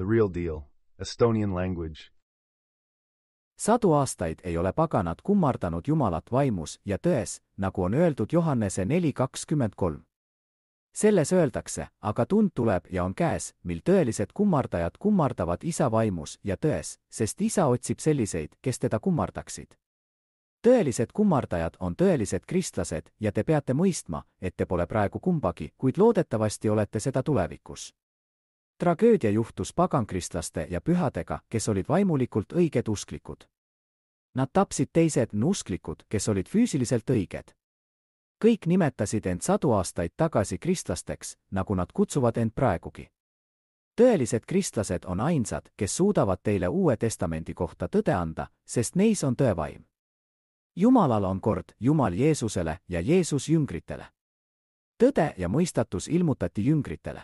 The real deal. Estonian language. Sadu aastaid ei ole paganad kummardanud Jumalat vaimus ja tões, nagu on öeldud Johannese 4:23. Selles öeldakse, aga tund tuleb ja on käes, mil tõelised kummardajad kummardavad Isa vaimus ja tões, sest Isa otsib selliseid, kes teda kummardaksid. Tõelised kummardajad on tõelised kristlased ja te peate mõistma, et te pole praegu kumbagi, kuid loodetavasti olete seda tulevikus. Tragöödia juhtus pagankristlaste ja pühadega, kes olid vaimulikult õiged usklikud. Nad tapsid teised usklikud, kes olid füüsiliselt õiged. Kõik nimetasid end sadu aastaid tagasi kristlasteks, nagu nad kutsuvad end praegugi. Tõelised kristlased on ainsad, kes suudavad teile Uue Testamendi kohta tõde anda, sest neis on tõevaim. Jumalal on kord, Jumal Jeesusele ja Jeesus jüngritele. Tõde ja mõistatus ilmutati jüngritele.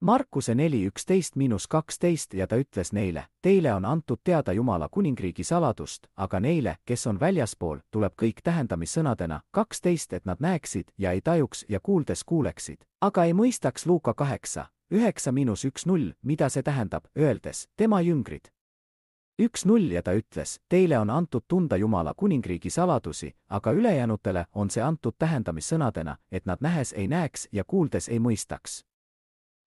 Markuse 4:11-12 ja ta ütles neile, teile on antud teada Jumala kuningriigi saladust, aga neile, kes on väljaspool, tuleb kõik tähendamissõnadena 12, et nad näeksid ja ei tajuks ja kuuldes kuuleksid, aga ei mõistaks. Luuka 8:9-10, mida see tähendab, öeldes, tema jüngrid. 1:0 ja ta ütles, teile on antud tunda Jumala kuningriigi saladusi, aga ülejäänutele on see antud tähendamissõnadena, et nad nähes ei näeks ja kuuldes ei mõistaks.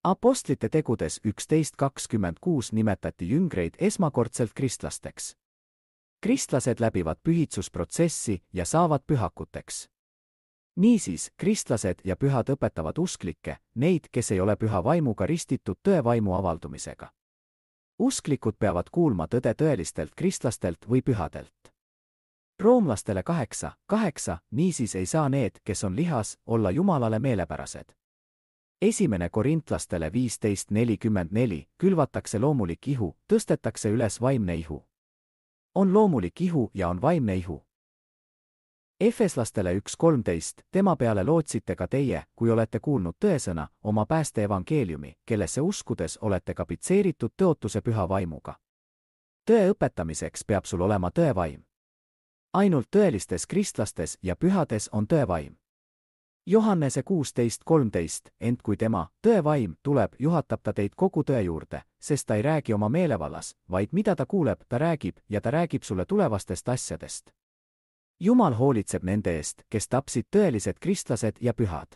Apostlite tegudes 11:26 nimetati jüngreid esmakordselt kristlasteks. Kristlased läbivad pühitsusprotsessi ja saavad pühakuteks. Niisiis, kristlased ja pühad õpetavad usklikke, neid, kes ei ole püha vaimuga ristitud tõe vaimu avaldumisega. Usklikud peavad kuulma tõde tõelistelt kristlastelt või pühadelt. Roomlastele 8:8, niisiis ei saa need, kes on lihas, olla Jumalale meelepärased. 1. Korintlastele 15:44, külvatakse loomulik ihu, tõstetakse üles vaimne ihu. On loomulik ihu ja on vaimne ihu. Efeslastele 1:13, tema peale lootsite ka teie, kui olete kuulnud tõesõna, oma pääste evangeeliumi, kellesse uskudes olete kapitseeritud tõotuse püha vaimuga. Tõe õpetamiseks peab sul olema tõevaim. Ainult tõelistes kristlastes ja pühades on tõevaim. Johannese 16:13, ent kui tema, tõevaim, tuleb, juhatab ta teid kogu tõe juurde, sest ta ei räägi oma meelevallas, vaid mida ta kuuleb, ta räägib ja ta räägib sulle tulevastest asjadest. Jumal hoolitseb nende eest, kes tapsid tõelised kristlased ja pühad.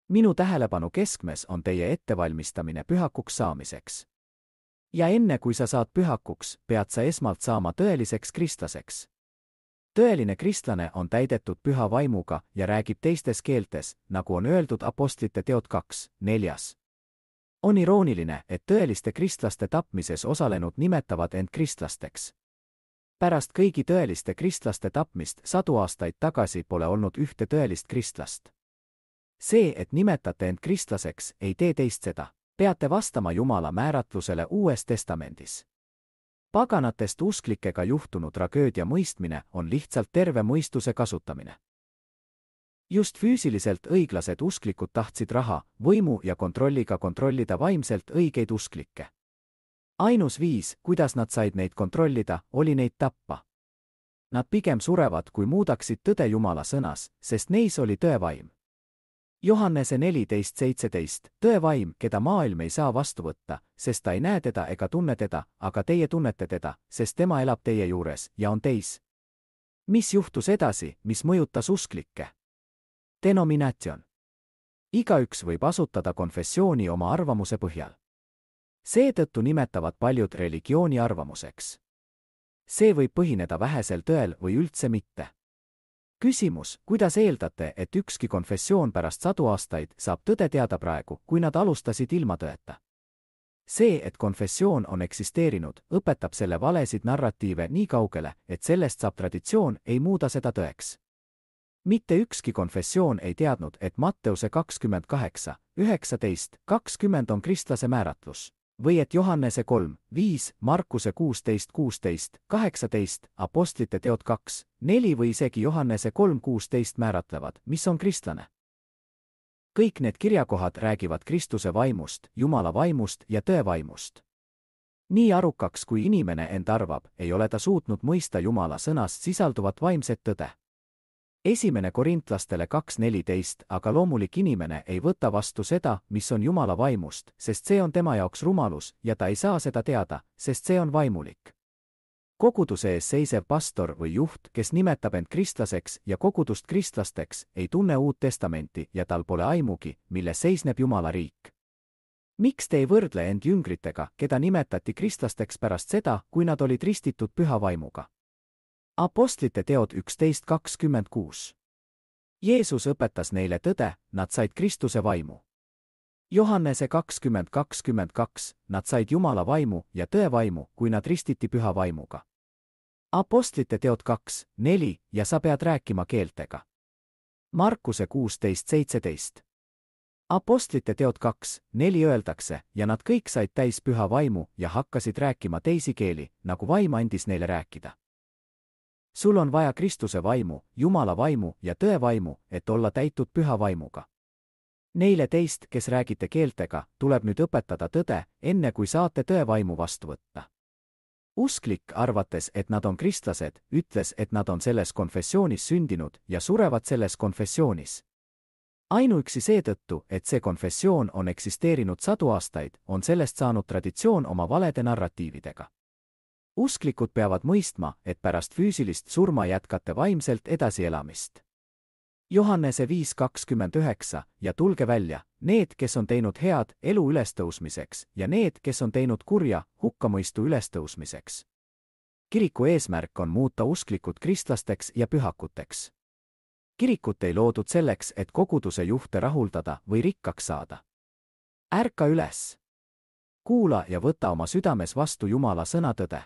Minu tähelepanu keskmes on teie ettevalmistamine pühakuks saamiseks. Ja enne kui sa saad pühakuks, pead sa esmalt saama tõeliseks kristlaseks. Tõeline kristlane on täidetud püha vaimuga ja räägib teistes keeltes, nagu on öeldud Apostlite teod 2:4. On irooniline, et tõeliste kristlaste tapmises osalenud nimetavad end kristlasteks. Pärast kõigi tõeliste kristlaste tapmist sadu aastaid tagasi pole olnud ühte tõelist kristlast. See, et nimetate end kristlaseks, ei tee teist seda. Peate vastama Jumala määratlusele Uues Testamendis. Paganatest usklikega juhtunud tragöödia mõistmine on lihtsalt terve mõistuse kasutamine. Just füüsiliselt õiglased usklikud tahtsid raha, võimu ja kontrolliga kontrollida vaimselt õigeid usklikke. Ainus viis, kuidas nad said neid kontrollida, oli neid tappa. Nad pigem surevad, kui muudaksid tõde Jumala sõnas, sest neis oli tõevaim. Johannese 14:17, tõevaim, keda maailm ei saa vastu võtta, sest ta ei näe teda ega tunne teda, aga teie tunnete teda, sest tema elab teie juures ja on teis. Mis juhtus edasi, mis mõjutas usklikke? Denominatsioon. Igaüks võib asutada konfessiooni oma arvamuse põhjal. Seetõttu nimetavad paljud religiooni arvamuseks. See võib põhineda vähesel tõel või üldse mitte. Küsimus, kuidas eeldate, et ükski konfessioon pärast sadu aastaid saab tõde teada praegu, kui nad alustasid ilma tõeta? See, et konfessioon on eksisteerinud, õpetab selle valesid narratiive nii kaugele, et sellest saab traditsioon, ei muuda seda tõeks. Mitte ükski konfessioon ei teadnud, et Matteuse 28:19-20 on kristlase määratlus. Või et Johannese 3:5, Markuse 16:16-18, Apostlite teod 2:4 või isegi Johannese 3:16 määratlevad, mis on kristlane. Kõik need kirjakohad räägivad Kristuse vaimust, Jumala vaimust ja tõe vaimust. Nii arukaks, kui inimene end arvab, ei ole ta suutnud mõista Jumala sõnas sisalduvat vaimset tõde. Esimene Korintlastele 2:14, aga loomulik inimene ei võta vastu seda, mis on Jumala vaimust, sest see on tema jaoks rumalus ja ta ei saa seda teada, sest see on vaimulik. Koguduse ees seisev pastor või juht, kes nimetab end kristlaseks ja kogudust kristlasteks, ei tunne Uut Testamenti ja tal pole aimugi, milles seisneb Jumala riik. Miks te ei võrdle end jüngritega, keda nimetati kristlasteks pärast seda, kui nad olid ristitud püha vaimuga? Apostlite teod 11:26. Jeesus õpetas neile tõde, nad said Kristuse vaimu. Johannese 20:22, nad said Jumala vaimu ja tõe vaimu, kui nad ristiti püha vaimuga. Apostlite teod 2:4 ja sa pead rääkima keeltega. Markuse 16:17. Apostlite teod 2:4 öeldakse, ja nad kõik said täis püha vaimu ja hakkasid rääkima teisi keeli, nagu vaim andis neile rääkida. Sul on vaja Kristuse vaimu, Jumala vaimu ja tõe vaimu, et olla täitud püha vaimuga. Neile teist, kes räägite keeltega, tuleb nüüd õpetada tõde, enne kui saate tõe vaimu vastu võtta. Usklik, arvates, et nad on kristlased, ütles, et nad on selles konfessioonis sündinud ja surevad selles konfessioonis. Ainuüksi seetõttu, et see konfessioon on eksisteerinud sadu aastaid, on sellest saanud traditsioon oma valede narratiividega. Usklikud peavad mõistma, et pärast füüsilist surma jätkate vaimselt edasielamist. Johannese 5:29 ja tulge välja, need, kes on teinud head elu ülestõusmiseks ja need, kes on teinud kurja hukkamõistu ülestõusmiseks. Kiriku eesmärk on muuta usklikud kristlasteks ja pühakuteks. Kirikut ei loodud selleks, et koguduse juhte rahuldada või rikkaks saada. Ärka üles! Kuula ja võta oma südames vastu Jumala sõnatõde.